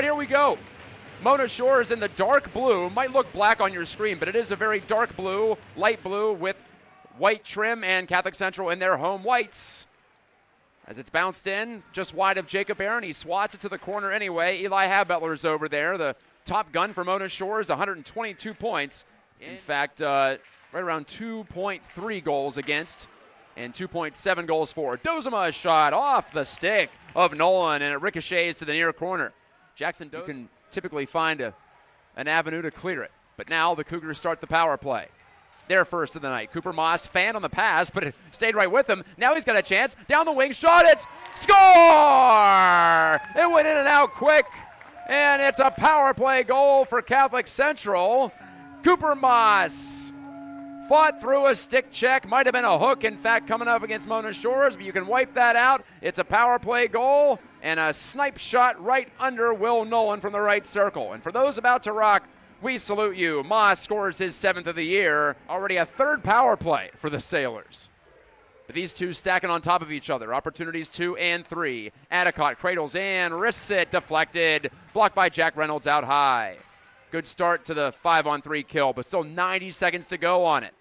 right, here we go. Mona Shores in the dark blue. Might look black on your screen, but it is a very dark blue, light blue with white trim, and Catholic Central in their home whites. As it's bounced in, just wide of Jacob Aaron. He swats it to the corner anyway. Eli Habetler's over there, the top gun for Mona Shores, 122 points. In fact, right around 2.3 goals against and 2.7 goals for. Dozema shot off the stick of Nolan, and it ricochets to the near corner. Jackson Dozema can typically find an avenue to clear it. But now the Cougars start the power play. Their first of the night. Cooper Maas fanned on the pass, but it stayed right with him. Now he's got a chance. Down the wing, shot it. Score! It went in and out quick, and it's a power play goal for Catholic Central. Cooper Maas fought through a stick check. Might have been a hook, in fact, coming up against Mona Shores, but you can wipe that out. It's a power play goal and a snipe shot right under Will Nolan from the right circle. And for those about to rock, we salute you. Maas scores his 7th of the year. Already a third power play for the Sailors. But these two stacking on top of each other. Opportunities 2 and 3. Gajtka cradles in, wrists it, deflected. Blocked by Jack Reynolds out high. Good start to the 5-on-3 kill, but still 90 seconds to go on it.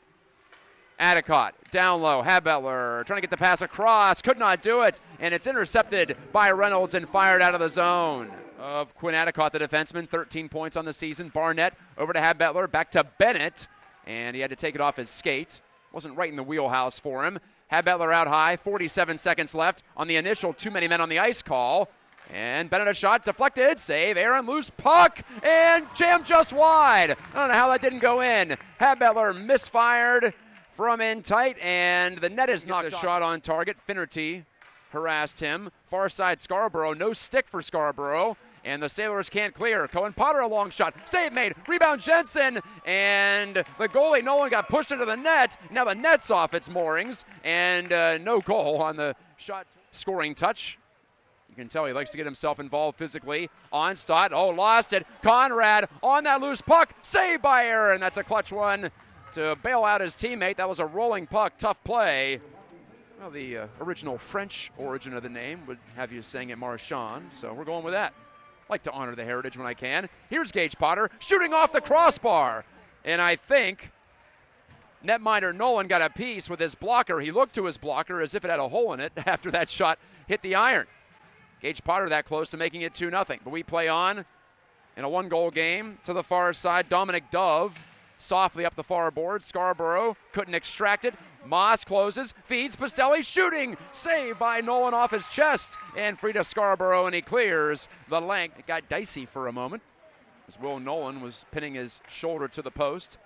Gajtka down low. Habetler trying to get the pass across. Could not do it. And it's intercepted by Reynolds and fired out of the zone of Quinn Gajtka, the defenseman. 13 points on the season. Barnett over to Habetler. Back to Bennett. And he had to take it off his skate. Wasn't right in the wheelhouse for him. Habetler out high. 47 seconds left on the initial too many men on the ice call. And Bennett a shot. Deflected. Save. Aaron loose puck. And jammed just wide. I don't know how that didn't go in. Habetler misfired from in tight, and the net is knocked a shot on target. Finnerty harassed him. Far side Scarborough, no stick for Scarborough, and the Sailors can't clear. Cohen Potter a long shot, save made, rebound Jensen, and the goalie Nolan got pushed into the net. Now the net's off its moorings, and no goal on the shot scoring touch. You can tell he likes to get himself involved physically. Onstott, lost it. Conrad on that loose puck, saved by Aaron. That's a clutch one to bail out his teammate. That was a rolling puck, tough play. Well, the original French origin of the name would have you saying it Marchand, so we're going with that. Like to honor the heritage when I can. Here's Gage Potter shooting off the crossbar, and I think netminder Nolan got a piece with his blocker. He looked to his blocker as if it had a hole in it after that shot hit the iron. Gage Potter that close to making it 2-0, but we play on in a 1-goal game. To the far side, Dominic Dove softly up the far board. Scarborough couldn't extract it. Maas closes, feeds, Pastelli shooting. Saved by Nolan off his chest. And free to Scarborough, and he clears the length. It got dicey for a moment as Will Nolan was pinning his shoulder to the post.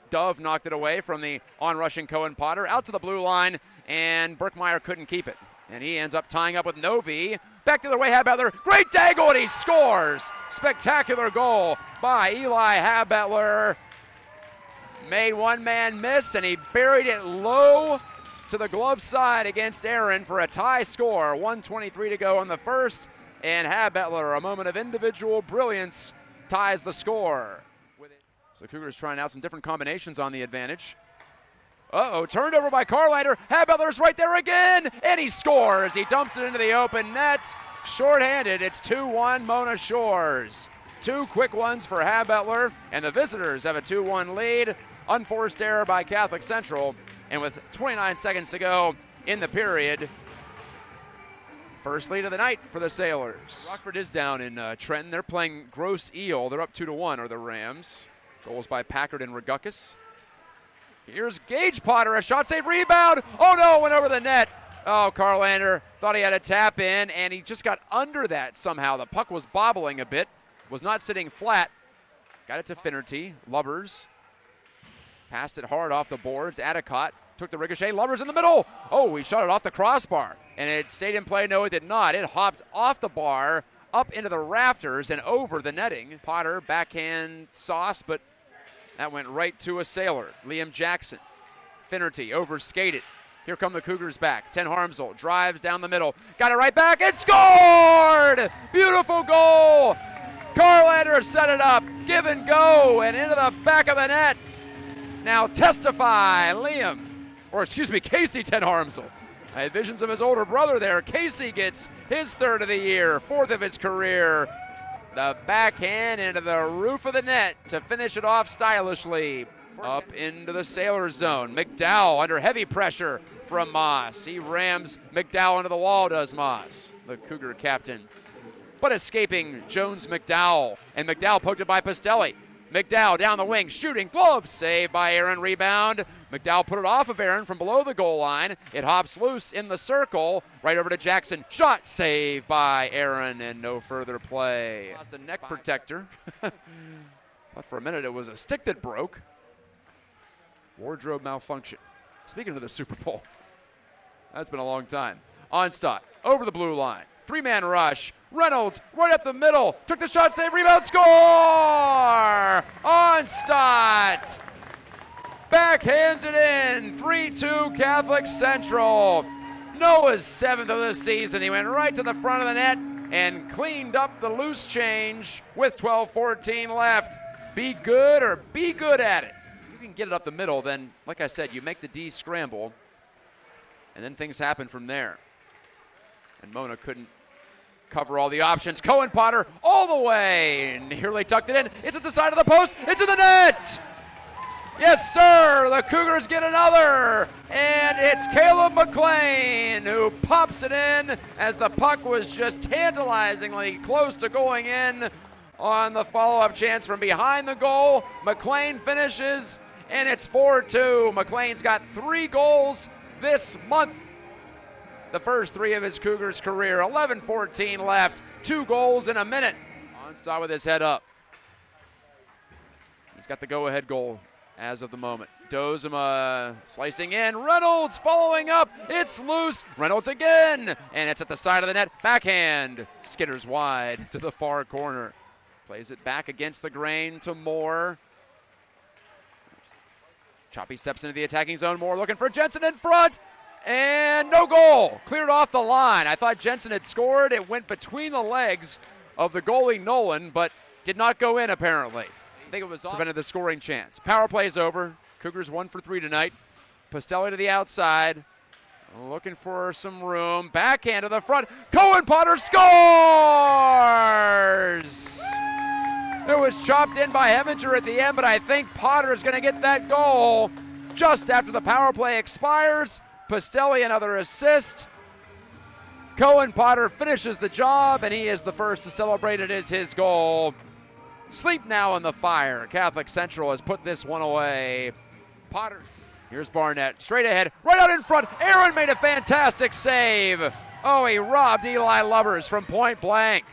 Dove knocked it away from the onrushing Cohen Potter. Out to the blue line, and Berkmeyer couldn't keep it. And he ends up tying up with Novi. Back the other way, Habetler. Great dangle, and he scores. Spectacular goal by Eli Habetler. Made one man miss, and he buried it low to the glove side against Aaron for a tie score. 1:23 to go in the first, and Habetler, a moment of individual brilliance, ties the score. So Cougars trying out some different combinations on the advantage. Turned over by Carlander. Habetler's right there again, and he scores. He dumps it into the open net. Shorthanded, it's 2-1 Mona Shores. 2 quick ones for Habetler, and the visitors have a 2-1 lead. Unforced error by Catholic Central, and with 29 seconds to go in the period, first lead of the night for the Sailors. Rockford is down in Trenton. They're playing Gross Eel. They're up 2-1, are the Rams. Goals by Packard and Raguckus. Here's Gage Potter, a shot save rebound. Oh no, went over the net. Oh, Carlander thought he had a tap in, and he just got under that somehow. The puck was bobbling a bit, was not sitting flat. Got it to Finnerty. Lubbers passed it hard off the boards. Gajtka took the ricochet. Lubbers in the middle. Oh, he shot it off the crossbar, and it stayed in play. No, it did not. It hopped off the bar, up into the rafters, and over the netting. Potter backhand sauce, but that went right to a Sailor. Liam Jackson. Finnerty overskated. Here come the Cougars back. Ten Harmsel drives down the middle. Got it right back and scored! Beautiful goal! Carlander set it up. Give and go, and into the back of the net. Now testify, Casey Ten Harmsel. I had visions of his older brother there. Casey gets his 3rd of the year, 4th of his career. The backhand into the roof of the net to finish it off stylishly. Up into the Sailors zone. McDowell under heavy pressure from Maas. He rams McDowell into the wall, does Maas, the Cougar captain. But escaping Jones McDowell. And McDowell poked it by Pastelli. McDowell down the wing, shooting, glove save by Aaron, rebound. McDowell put it off of Aaron from below the goal line. It hops loose in the circle, right over to Jackson. Shot save by Aaron, and no further play. Lost a neck protector. Thought for a minute it was a stick that broke. Wardrobe malfunction. Speaking of the Super Bowl, that's been a long time. Onstott over the blue line. Three-man rush. Reynolds right up the middle. Took the shot, save, rebound, score! Onstott backhands it in. 3-2 Catholic Central. Noah's 7th of the season. He went right to the front of the net and cleaned up the loose change with 12:14 left. Be good or be good at it. You can get it up the middle, then, like I said, you make the D scramble, and then things happen from there. And Mona couldn't cover all the options. Cohen Potter all the way, nearly tucked it in. It's at the side of the post. It's in the net. Yes, sir. The Cougars get another, and it's Caleb McLean who pops it in as the puck was just tantalizingly close to going in on the follow-up chance from behind the goal. McLean finishes, and it's 4-2. McLean's got 3 goals this month. The first 3 of his Cougars' career. 11:14 left. 2 goals in a minute. Onstott with his head up. He's got the go-ahead goal as of the moment. Dozema slicing in. Reynolds following up. It's loose. Reynolds again. And it's at the side of the net. Backhand. Skitters wide to the far corner. Plays it back against the grain to Moore. Choppy steps into the attacking zone. Moore looking for Jensen in front. And no goal. Cleared off the line. I thought Jensen had scored. It went between the legs of the goalie Nolan, but did not go in apparently. I think it was prevented the scoring chance. Power play is over. Cougars 1 for 3 tonight. Pastelli to the outside. Looking for some room. Backhand to the front. Cohen Potter scores! It was chopped in by Heminger at the end, but I think Potter is going to get that goal just after the power play expires. Pastelli another assist. Cohen Potter finishes the job, and he is the first to celebrate. It is his goal. Sleep now in the fire. Catholic Central has put this one away. Potter. Here's Barnett. Straight ahead. Right out in front. Aaron made a fantastic save. Oh, he robbed Eli Lubbers from point blank.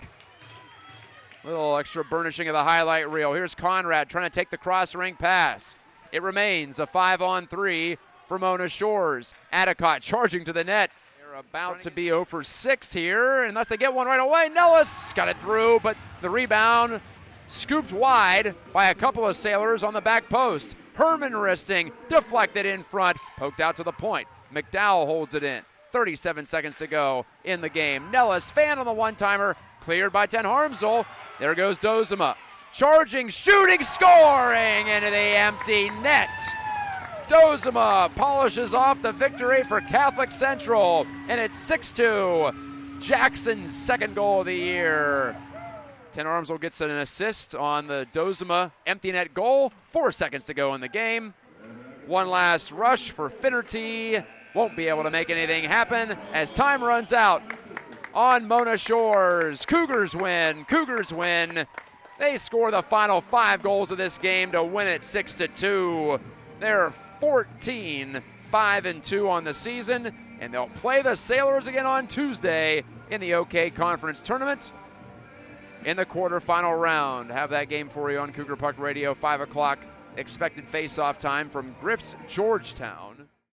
Little extra burnishing of the highlight reel. Here's Conrad trying to take the cross-ring pass. It remains a 5-on-3 for Mona Shores. Gajtka charging to the net. They're about to be 0 for 6 here, unless they get one right away. Nellis got it through, but the rebound scooped wide by a couple of Sailors on the back post. Herman wristing, deflected in front, poked out to the point. McDowell holds it in. 37 seconds to go in the game. Nellis, fan on the one-timer, cleared by Ten Harmsel. There goes Dozema. Charging, shooting, scoring into the empty net. Dozema polishes off the victory for Catholic Central, and it's 6-2. Jackson's second goal of the year. Ten Harmsel gets an assist on the Dozema empty net goal. 4 seconds to go in the game. One last rush for Finnerty. Won't be able to make anything happen as time runs out on Mona Shores. Cougars win. Cougars win. They score the final 5 goals of this game to win it 6-2. They're 14-5-2 on the season, and they'll play the Sailors again on Tuesday in the OK Conference Tournament in the quarterfinal round. Have that game for you on Cougar Puck Radio. 5 o'clock expected face-off time from Griff's Georgetown.